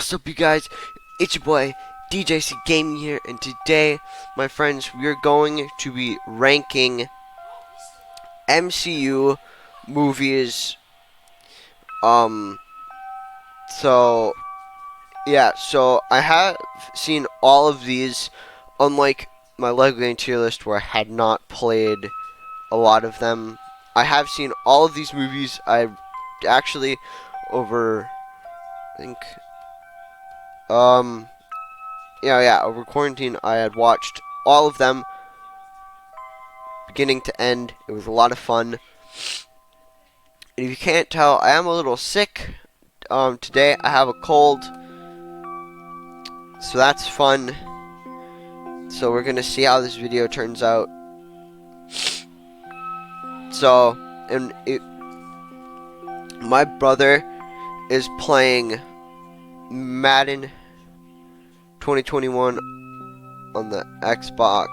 What's up, you guys? It's your boy DJC Gaming here, and today, my friends, we are going to be ranking MCU movies. So yeah, so I have seen all of these, unlike my Lego Game tier list where I had not played a lot of them. I have seen all of these movies. I actually over, I think. Yeah, over quarantine, I had watched all of them, beginning to end. It was a lot of fun. And if you can't tell, I am a little sick. Today I have a cold, so that's fun. So we're gonna see how this video turns out. So, my brother is playing Madden 2021 on the Xbox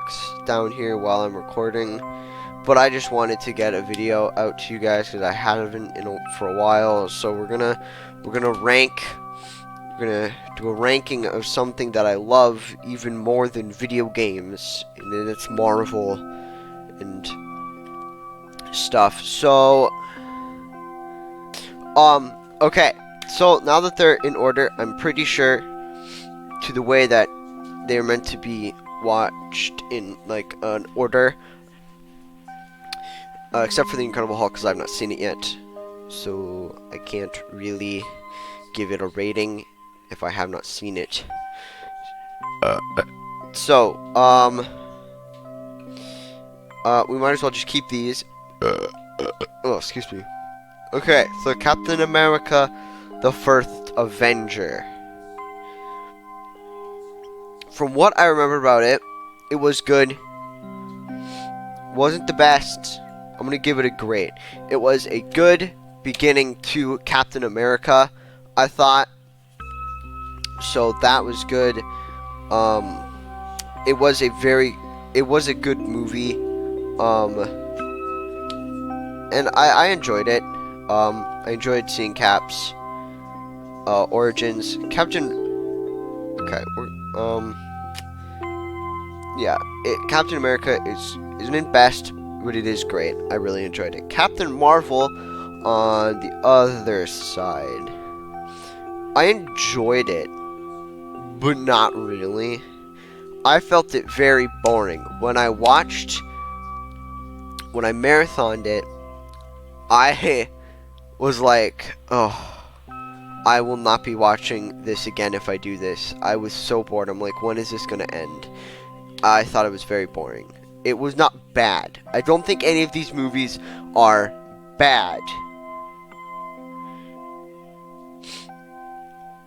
down here while I'm recording, but I just wanted to get a video out to you guys because I haven't for a while. So we're gonna do a ranking of something that I love even more than video games, and it's Marvel and stuff. So okay, so now that they're in order, I'm pretty sure to the way that they're meant to be watched in like an order, except for the Incredible Hulk because I've not seen it yet, so I can't really give it a rating if I have not seen it. So we might as well just keep these. Oh, excuse me. Okay, so Captain America, the First Avenger. From what I remember about it, it was good. Wasn't the best. I'm gonna give it a grade. It was a good beginning to Captain America, I thought. So that was good. It was a good movie. And I enjoyed it. I enjoyed seeing Cap's origins. Captain America isn't best, but it is great. I really enjoyed it. Captain Marvel on the other side, I enjoyed it, but not really. I felt it very boring. When I marathoned it, I was like, oh, I will not be watching this again if I do this. I was so bored. I'm like, when is this going to end? I thought it was very boring. It was not bad. I don't think any of these movies are bad.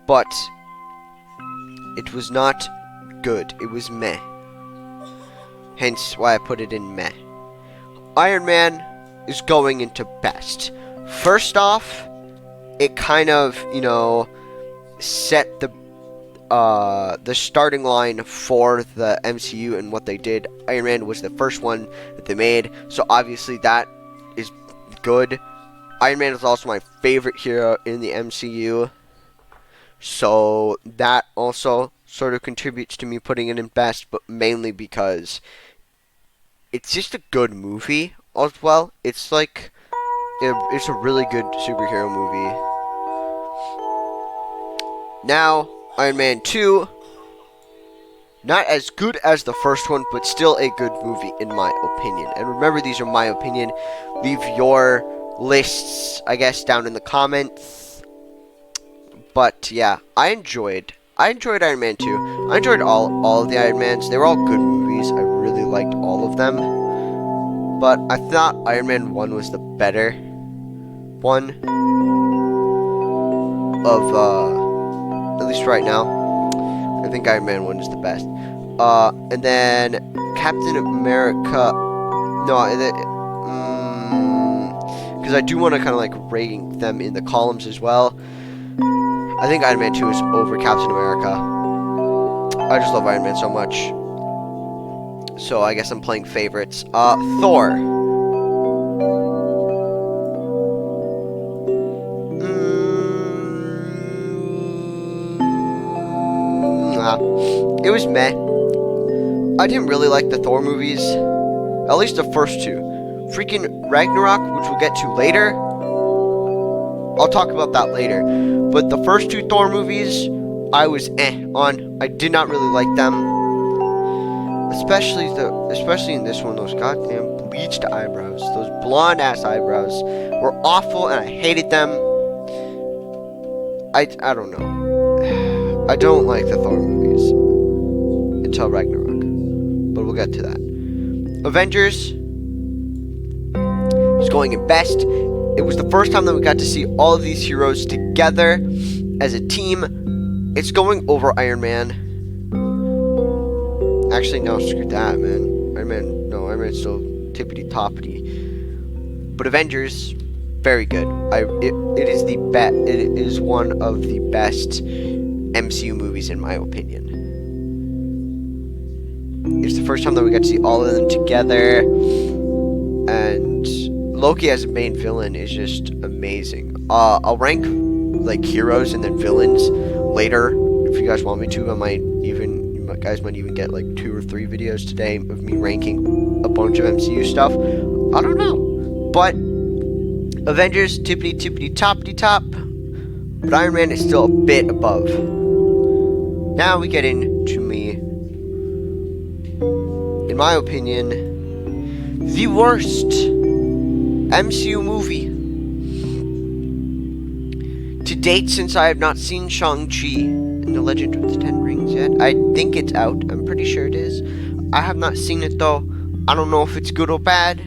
But it was not good. It was meh. Hence why I put it in meh. Iron Man is going into best. First off, it kind of, set the starting line for the MCU and what they did. Iron Man was the first one that they made, so obviously that is good. Iron Man is also my favorite hero in the MCU, so that also sort of contributes to me putting it in best, but mainly because it's just a good movie as well. It's like, it's a really good superhero movie. Now, Iron Man 2, not as good as the first one, but still a good movie in my opinion. And remember, these are my opinion. Leave your lists, I guess, down in the comments. But yeah, I enjoyed Iron Man 2. I enjoyed all of the Iron Mans. They were all good movies. I really liked all of them. But I thought Iron Man 1 was the better one of, at least right now. I think Iron Man 1 is the best. And then Captain America. No, because I do want to kind of like rank them in the columns as well. I think Iron Man 2 is over Captain America. I just love Iron Man so much. So I guess I'm playing favorites. Thor. It was meh. I didn't really like the Thor movies. At least the first two. Freaking Ragnarok, which we'll get to later. I'll talk about that later. But the first two Thor movies, I was on. I did not really like them. Especially in this one, those goddamn bleached eyebrows. Those blonde ass eyebrows were awful and I hated them. I don't know. I don't like the Thor movies until Ragnarok. But we'll get to that. Avengers is going in best. It was the first time that we got to see all of these heroes together as a team. It's going over Iron Man. Actually, no, screw that, man. Iron Man's still tippity-toppity. But Avengers, very good. It is one of the best MCU movies in my opinion. It's the first time that we got to see all of them together, and Loki as a main villain is just amazing. I'll rank like heroes and then villains later if you guys want me to. You guys might even get like 2 or 3 videos today of me ranking a bunch of MCU stuff. I don't know, but Avengers tippity top, but Iron Man is still a bit above. Now we get into in my opinion, the worst MCU movie to date, since I have not seen Shang-Chi and the Legend of the Ten Rings yet. I think it's out. I'm pretty sure it is. I have not seen it though. I don't know if it's good or bad.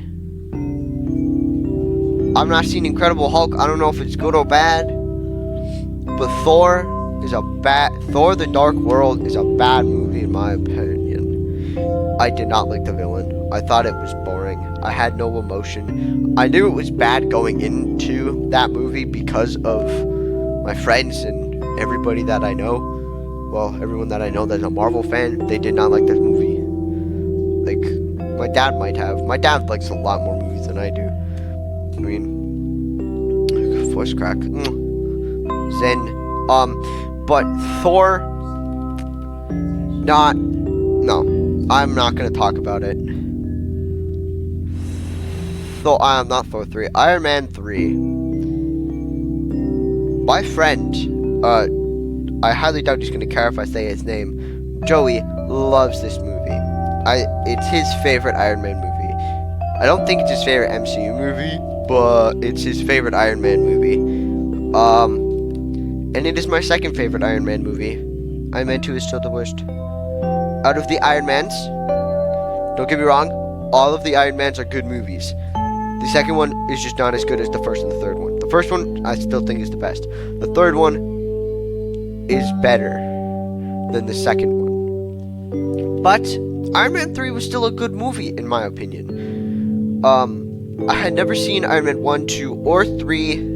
I've not seen Incredible Hulk. I don't know if it's good or bad. But Thor the Dark World is a bad movie in my opinion. I did not like the villain. I thought it was boring. I had no emotion. I knew it was bad going into that movie because of my friends and everybody that I know. Well, everyone that I know that's a Marvel fan, they did not like this movie. Like, my dad might have. My dad likes a lot more movies than I do. I mean, voice crack. Zen. But Thor, no, I'm not gonna talk about it. Not Thor 3, Iron Man 3. My friend, I highly doubt he's gonna care if I say his name. Joey loves this movie. It's his favorite Iron Man movie. I don't think it's his favorite MCU movie, but it's his favorite Iron Man movie. And it is my second favorite Iron Man movie. Iron Man 2 is still the worst. Out of the Iron Mans, don't get me wrong, all of the Iron Mans are good movies. The second one is just not as good as the first and the third one. The first one, I still think is the best. The third one is better than the second one. But Iron Man 3 was still a good movie, in my opinion. I had never seen Iron Man 1, 2, or 3.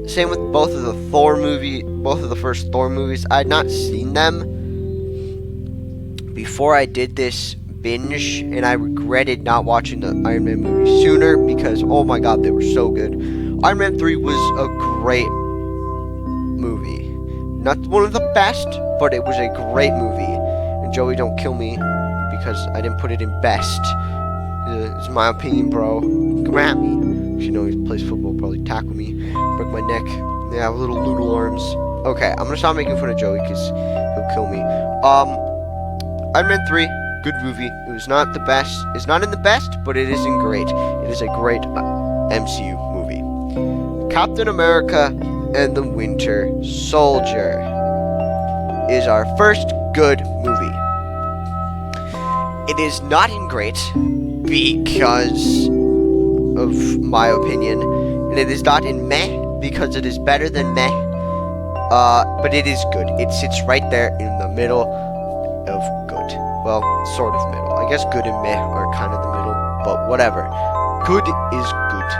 Same with both of the first Thor movies. I had not seen them before I did this binge, and I regretted not watching the Iron Man movies sooner because, oh my god, they were so good. Iron Man 3 was a great movie. Not one of the best, but it was a great movie. And Joey, don't kill me because I didn't put it in best. It's my opinion, bro. Come at me. You know, he plays football, probably tackle me, break my neck. They have little noodle arms. Okay, I'm gonna stop making fun of Joey because he'll kill me. Iron Man 3, good movie. It was not the best. It's not in the best, but it isn't great. It is a great MCU movie. Captain America and the Winter Soldier is our first good movie. It is not in great because of my opinion, and it is not in meh because it is better than meh, but it is good. It sits right there in the middle of good. Well, sort of middle. I guess good and meh are kind of the middle, but whatever. Good is good.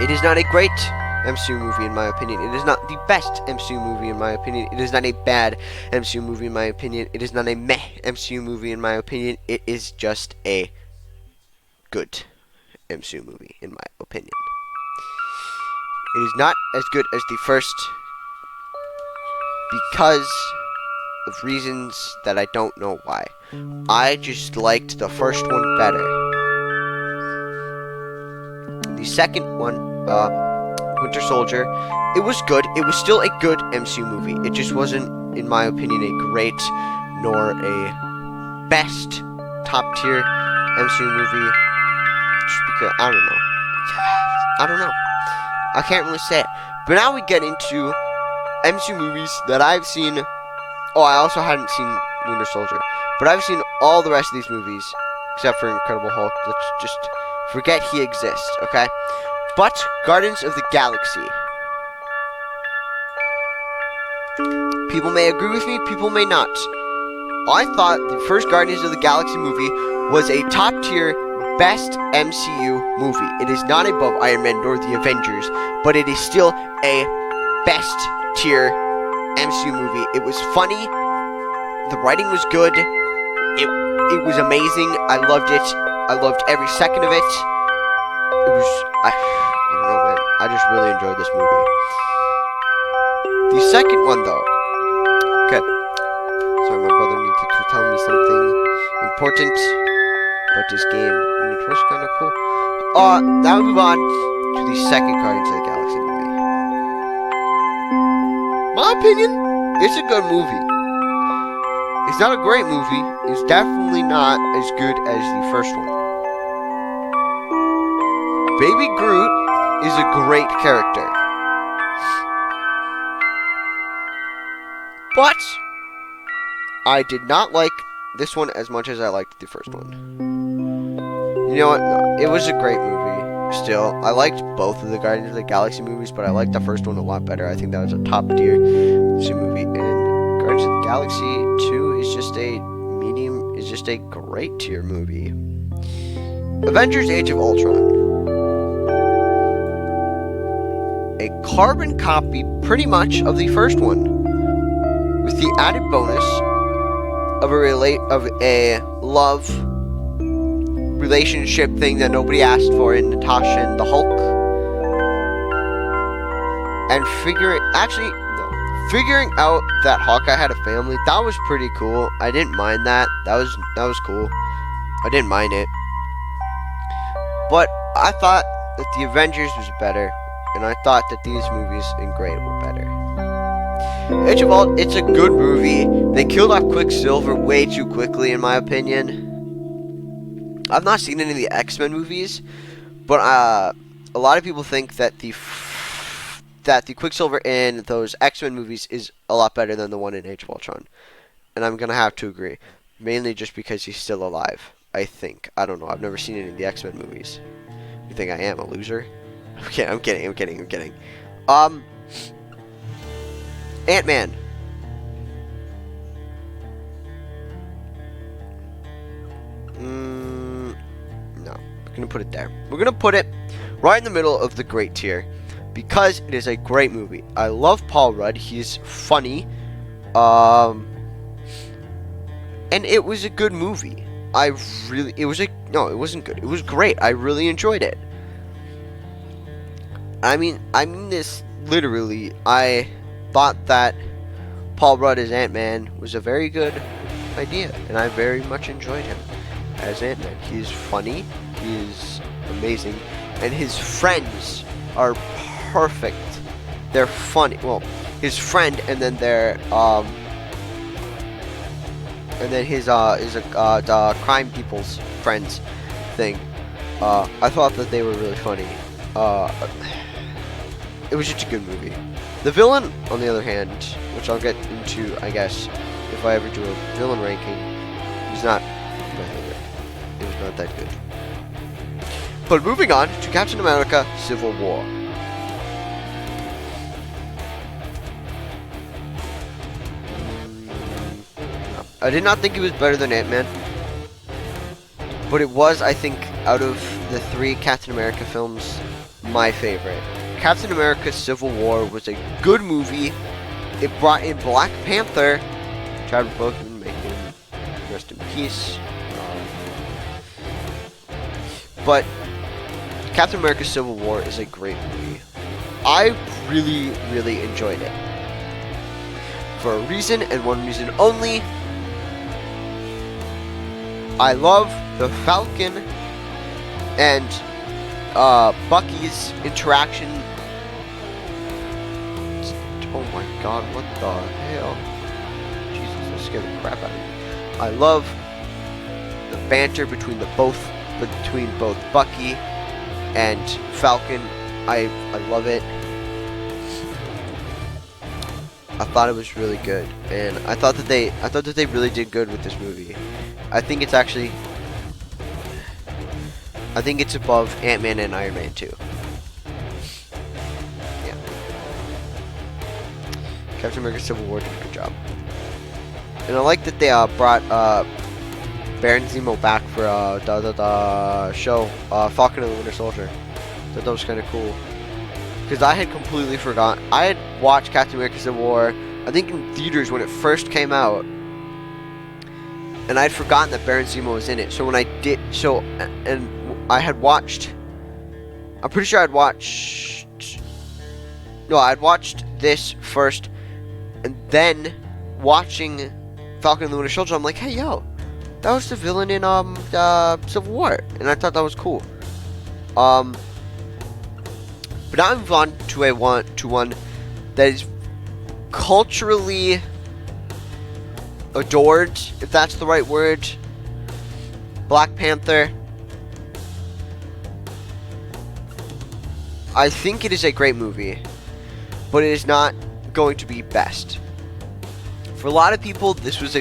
It is not a great MCU movie in my opinion. It is not the best MCU movie in my opinion. It is not a bad MCU movie in my opinion. It is not a meh MCU movie in my opinion. It is just a good MCU movie in my opinion. It is not as good as the first because of reasons that I don't know why. I just liked the first one better. The second one, Winter Soldier, it was good. It was still a good MCU movie. It just wasn't, in my opinion, a great nor a best top tier MCU movie. Just because, I don't know. I can't really say it. But now we get into MCU movies that I've seen. Oh, I also hadn't seen Winter Soldier. But I've seen all the rest of these movies, except for Incredible Hulk. Let's just forget he exists, okay? But Guardians of the Galaxy. People may agree with me, people may not. I thought the first Guardians of the Galaxy movie was a top tier, best MCU movie. It is not above Iron Man nor the Avengers, but it is still a best tier MCU movie. It was funny. The writing was good. It was amazing. I loved it. I loved every second of it. It was, I don't know, man. I just really enjoyed this movie. The second one, though. Okay. Sorry, my brother needed to tell me something important about this game. And it was kind of cool. Now we move on to the second Guardians of the Galaxy movie. My opinion, it's a good movie. It's not a great movie. It's definitely not as good as the first one. Baby Groot is a great character. But I did not like this one as much as I liked the first one. You know what? No, it was a great movie. Still, I liked both of the Guardians of the Galaxy movies, but I liked the first one a lot better. I think that was a top tier movie. And Guardians of the Galaxy 2 is just a medium, is just a great tier movie. Avengers Age of Ultron. A carbon copy, pretty much, of the first one, with the added bonus of a love relationship thing that nobody asked for in Natasha and the Hulk, and figuring out that Hawkeye had a family. That was pretty cool. I didn't mind that. That was cool. I didn't mind it, but I thought that the Avengers was better. And I thought that these movies in Great were better. Age of Ultron, it's a good movie. They killed off Quicksilver way too quickly, in my opinion. I've not seen any of the X-Men movies, but a lot of people think that the Quicksilver in those X-Men movies is a lot better than the one in Age of Ultron. And I'm gonna have to agree, mainly just because he's still alive. I think. I don't know. I've never seen any of the X-Men movies. You think I am a loser? Okay, I'm kidding. Ant-Man. No. We're gonna put it there. We're gonna put it right in the middle of the great tier, because it is a great movie. I love Paul Rudd. He's funny. And it was a good movie. No, it wasn't good. It was great. I really enjoyed it. I mean this literally. I thought that Paul Rudd as Ant-Man was a very good idea, and I very much enjoyed him as Ant-Man. He's funny, he's amazing, and his friends are perfect. They're funny. Well, his friend, and then the crime people's friends thing. I thought that they were really funny. It was just a good movie. The villain, on the other hand, which I'll get into, I guess, if I ever do a villain ranking, is not my favorite. It was not that good. But moving on to Captain America: Civil War. I did not think it was better than Ant-Man, but it was, I think, out of the three Captain America films, my favorite. Captain America: Civil War was a good movie. It brought in Black Panther, Chadwick Boseman, may him rest in peace. But Captain America: Civil War is a great movie. I really, really enjoyed it. for a reason and one reason only. I love the Falcon and Bucky's interaction. Oh my god, what the hell? Jesus, that scared the crap out of me. I love the banter between both Bucky and Falcon. I love it. I thought it was really good, and I thought that they really did good with this movie. I think it's above Ant-Man and Iron Man 2. Yeah. Captain America Civil War did a good job. And I like that they brought Baron Zemo back for the show Falcon and the Winter Soldier. That was kind of cool. Because I had completely forgotten. I had watched Captain America Civil War, I think in theaters when it first came out. And I had forgotten that Baron Zemo was in it. So when I did, and I had watched, I'm pretty sure I'd watched this first, and then watching Falcon and the Winter Soldier, I'm like, hey, yo, that was the villain in Civil War, and I thought that was cool. But now I move on to one that is culturally adored, if that's the right word. Black Panther. I think it is a great movie, but it is not going to be best. For a lot of people, this was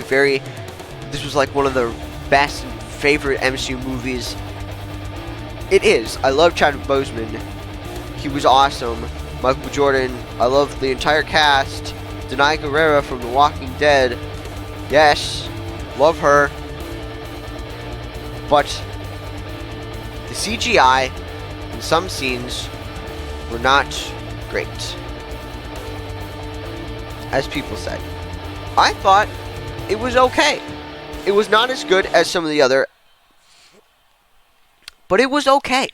like one of the best and favorite MCU movies. It is. I love Chadwick Boseman. He was awesome. Michael Jordan. I love the entire cast. Denai Guerrera from The Walking Dead. Yes, love her. But the CGI in some scenes were not great, as people said. I thought it was okay. It was not as good as some of the other, but it was okay.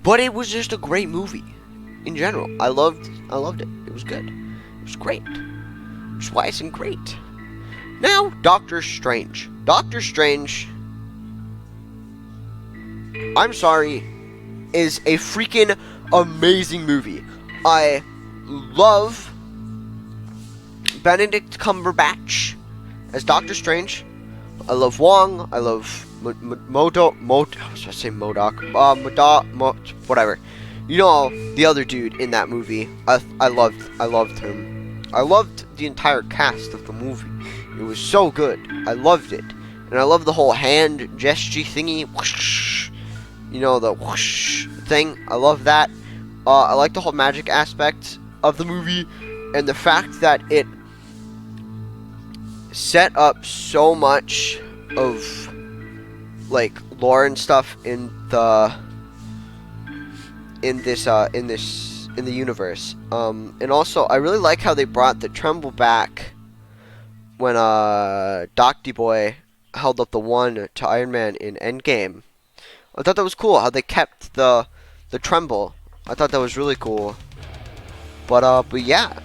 But it was just a great movie in general. I loved it. It was good. It was great. Which is why it's great. Now, Doctor Strange. Doctor Strange, I'm sorry, is a freaking amazing movie. I love Benedict Cumberbatch as Doctor Strange. I love Wong. I love whatever. You know, the other dude in that movie. I loved him. I loved the entire cast of the movie. It was so good. I loved it. And I love the whole hand gesture thingy. Whoosh, you know, the whoosh thing. I love that. I like the whole magic aspect of the movie. And the fact that it set up so much of like lore and stuff in the universe. And also I really like how they brought the tremble back when Docty Boy held up the one to Iron Man in Endgame. I thought that was cool how they kept the tremble. I thought that was really cool. But yeah.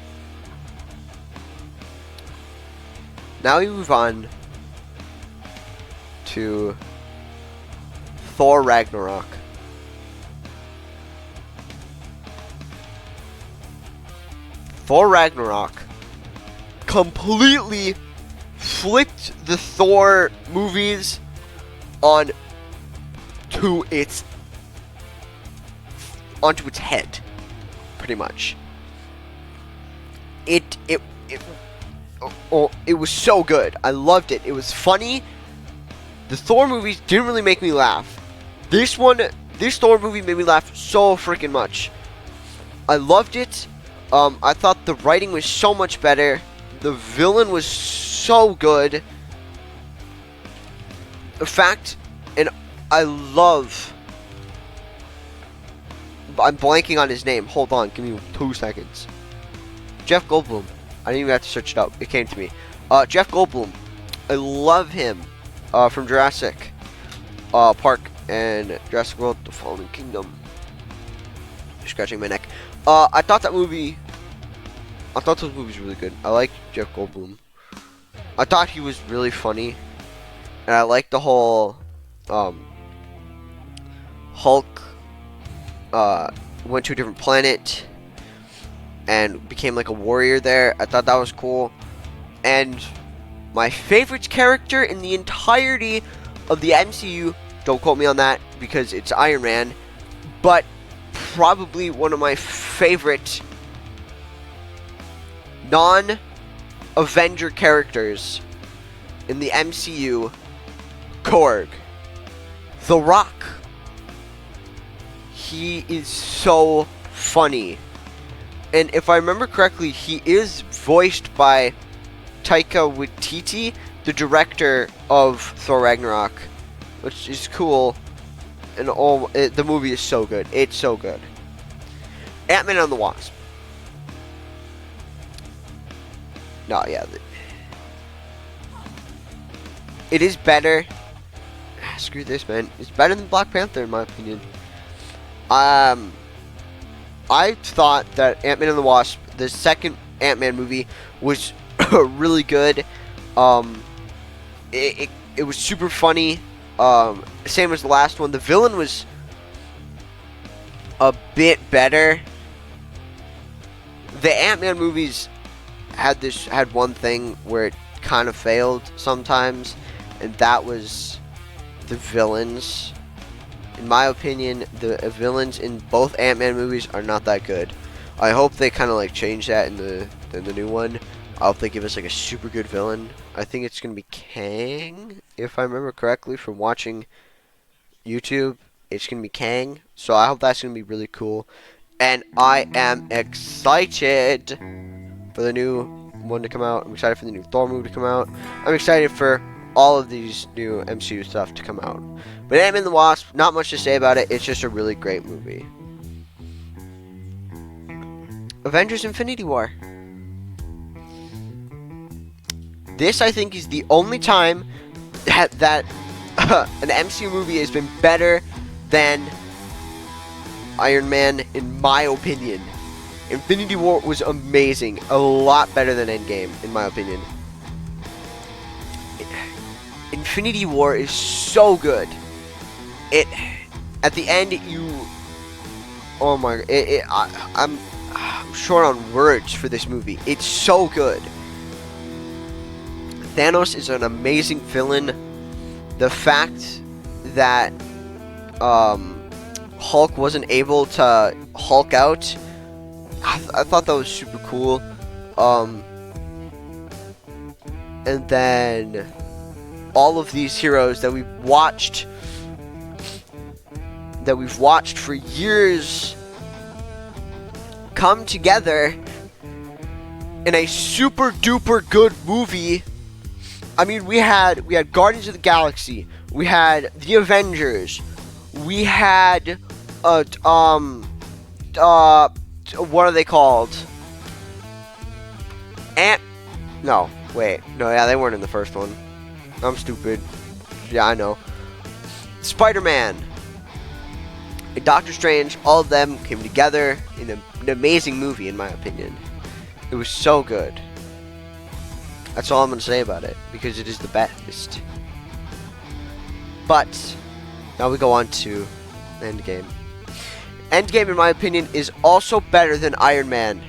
Now we move on to Thor Ragnarok. Thor Ragnarok completely flipped the Thor movies onto its head, pretty much. It was so good. I loved it. It was funny. The Thor movies didn't really make me laugh. This Thor movie made me laugh so freaking much. I loved it. I thought the writing was so much better. The villain was so good. In fact, and I'm blanking on his name. Hold on, give me 2 seconds. Jeff Goldblum. I didn't even have to search it up. It came to me. Jeff Goldblum. I love him from Jurassic Park and Jurassic World: The Fallen Kingdom. Scratching my neck. I thought that movie I thought those movies were really good. I like Jeff Goldblum. I thought he was really funny, and I liked the whole Hulk went to a different planet and became like a warrior there. I thought that was cool. And my favorite character in the entirety of the MCU, don't quote me on that because it's Iron Man, but probably one of my favorite non-Avenger characters in the MCU, Korg, The Rock. He is so funny. And if I remember correctly, he is voiced by Taika Waititi, the director of Thor Ragnarok, which is cool. And the movie is so good. It's so good. Ant-Man and the Wasp. No, yeah. It is better. Screw this, man. It's better than Black Panther, in my opinion. I thought that Ant-Man and the Wasp, the second Ant-Man movie, was really good. It was super funny. Same as the last one. The villain was a bit better. The Ant-Man movies had one thing where it kind of failed sometimes, and that was the villains. In my opinion, the villains in both Ant-Man movies are not that good. I hope they kind of like change that in the new one. I hope they give us like a super good villain. I think it's gonna be Kang, if I remember correctly from watching YouTube. It's gonna be Kang, so I hope that's gonna be really cool. And I am excited for the new one to come out. I'm excited for the new Thor movie to come out. I'm excited for all of these new MCU stuff to come out. But Ant-Man and the Wasp, not much to say about it. It's just a really great movie. Avengers Infinity War. This, I think, is the only time that an MCU movie has been better than Iron Man, in my opinion. Infinity War was amazing. A lot better than Endgame, in my opinion. Infinity War is so good. At the end, oh my, I'm short on words for this movie. It's so good. Thanos is an amazing villain. The fact that Hulk wasn't able to Hulk out, I thought that was super cool. And then all of these heroes that we've watched for years come together in a super duper good movie. I mean, we had Guardians of the Galaxy, we had the Avengers, we had what are they called? No, yeah, they weren't in the first one. I'm stupid. Yeah, I know. Spider-Man and Doctor Strange, all of them came together in an amazing movie, in my opinion. It was so good. That's all I'm going to say about it, because it is the best. But now we go on to Endgame. Endgame, in my opinion, is also better than Iron Man.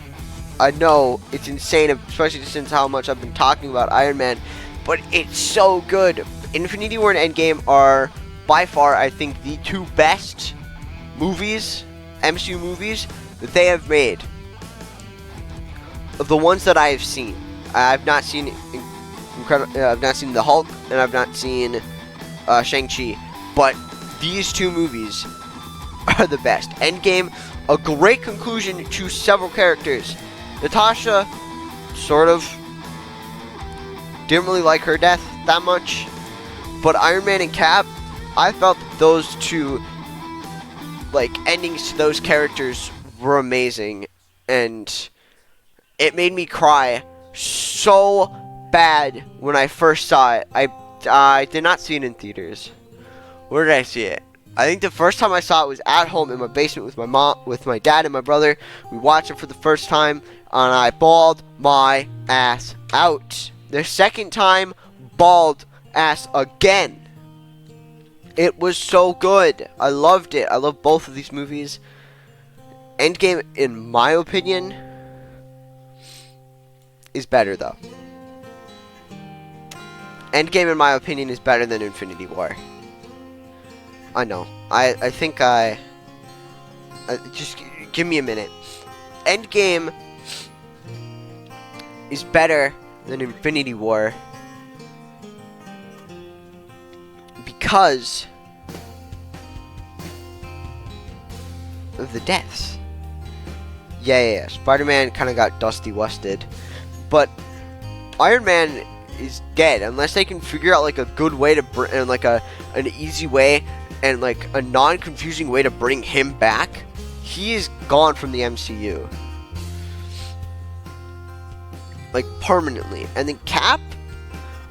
I know it's insane, especially since how much I've been talking about Iron Man, but it's so good. Infinity War and Endgame are by far, I think, the two best movies, MCU movies, that they have made. Of the ones that I have seen. I've not seen I've not seen the Hulk, and I've not seen Shang-Chi, but these two movies are the best. Endgame, a great conclusion to several characters. Natasha, sort of, didn't really like her death that much, but Iron Man and Cap, I felt that those two, like, endings to those characters were amazing, and it made me cry so bad when I first saw it. I did not see it in theaters. Where did I see it? I think the first time I saw it was at home in my basement with my mom, with my dad and my brother. We watched it for the first time, and I bawled my ass out. The second time, bawled ass again. It was so good. I loved it. I love both of these movies. Endgame, in my opinion, is better though. Endgame, in my opinion, is better than Infinity War. I know. I think just give me a minute. Endgame is better than Infinity War because of the deaths. Yeah. Spider-Man kind of got dusty wested, but Iron Man is dead unless they can figure out like a good way to and like an easy way and like a non-confusing way to bring him back. He is gone from the MCU, like permanently. And then Cap,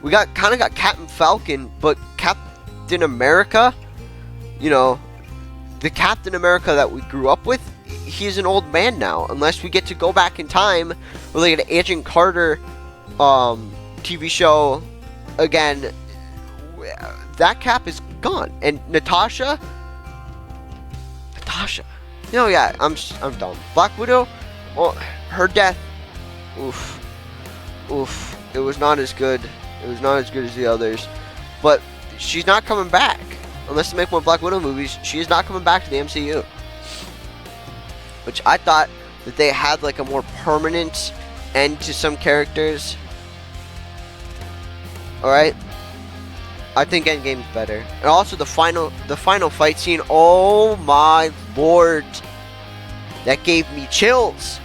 we got Captain Falcon, but Captain America, you know, the Captain America that we grew up with, he's an old man now. Unless we get to go back in time with like an Agent Carter TV show again, that Cap is gone. And Natasha, you know, yeah, I'm dumb. Black Widow, well, her death, oof, it was not as good. It was not as good as the others, but she's not coming back unless they make more Black Widow movies. She is not coming back to the MCU, which I thought that they had like a more permanent end to some characters. All right, I think Endgame's better, and also the final fight scene. Oh my lord, that gave me chills.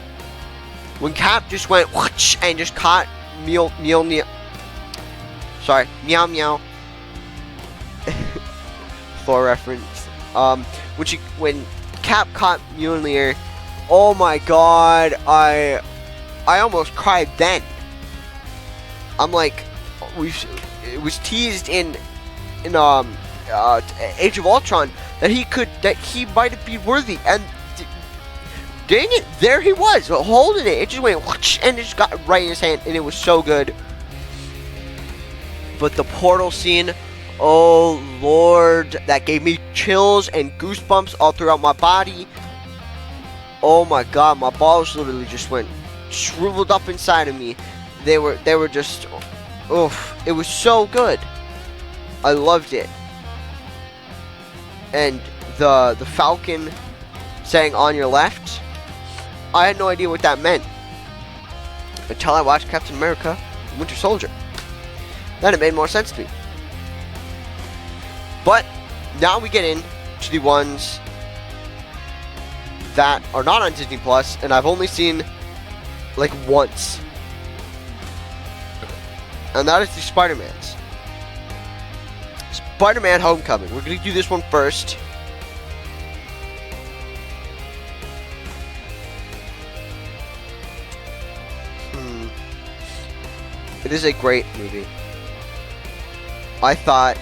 When Cap just went whoosh and just caught Meow. Thor reference. When Cap caught Mjolnir, oh my god, I almost cried then. I'm like, it was teased in Age of Ultron that he might be worthy, and dang it, there he was holding it. It just went whoosh, and it just got right in his hand, and it was so good. But the portal scene, oh lord, that gave me chills and goosebumps all throughout my body. Oh my god, my balls literally just went shriveled up inside of me. They were just, oof, it was so good. I loved it. And the Falcon saying "on your left," I had no idea what that meant until I watched Captain America: Winter Soldier. Then it made more sense to me. But now we get into the ones that are not on Disney Plus, and I've only seen like once, and that is the Spider-Mans. Spider-Man: Homecoming. We're gonna do this one first. It is a great movie. I thought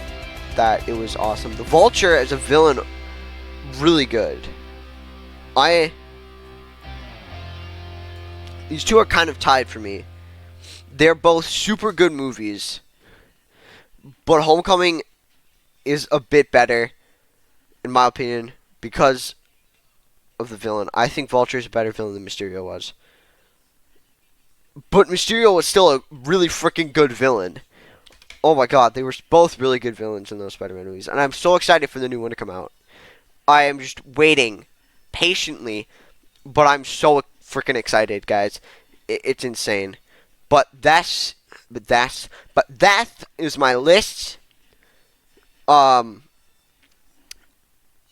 that it was awesome. The Vulture as a villain, really good. These two are kind of tied for me. They're both super good movies, but Homecoming is a bit better, in my opinion, because of the villain. I think Vulture is a better villain than Mysterio was. But Mysterio was still a really freaking good villain. Oh my god, they were both really good villains in those Spider-Man movies. And I'm so excited for the new one to come out. I am just waiting patiently, but I'm so freaking excited, guys. It's insane. But that is my list. Leave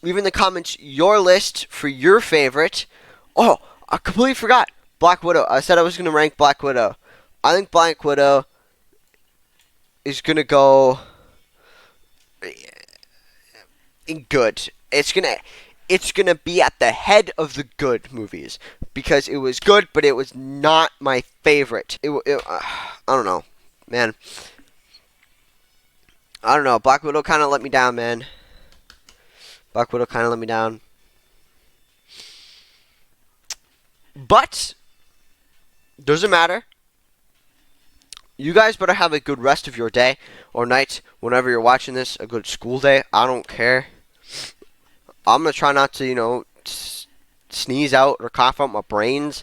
in the comments your list for your favorite. Oh, I completely forgot. Black Widow. I said I was going to rank Black Widow. I think Black Widow is going to go in good. It's going to be at the head of the good movies because it was good, but it was not my favorite. I don't know, man. I don't know. Black Widow kind of let me down, man. Black Widow kind of let me down. But Doesn't matter. You guys better have a good rest of your day or night whenever you're watching this. A good school day. I don't care. I'm going to try not to, sneeze out or cough out my brains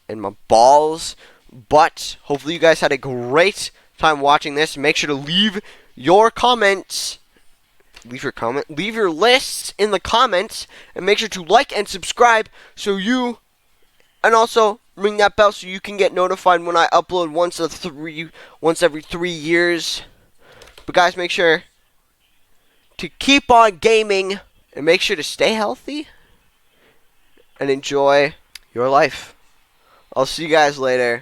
and my balls. But hopefully you guys had a great time watching this. Make sure to leave your comments. Leave your comment. Leave your lists in the comments. And make sure to like and subscribe so you... And also ring that bell so you can get notified when I upload once every 3 years. But guys, make sure to keep on gaming and make sure to stay healthy and enjoy your life. I'll see you guys later.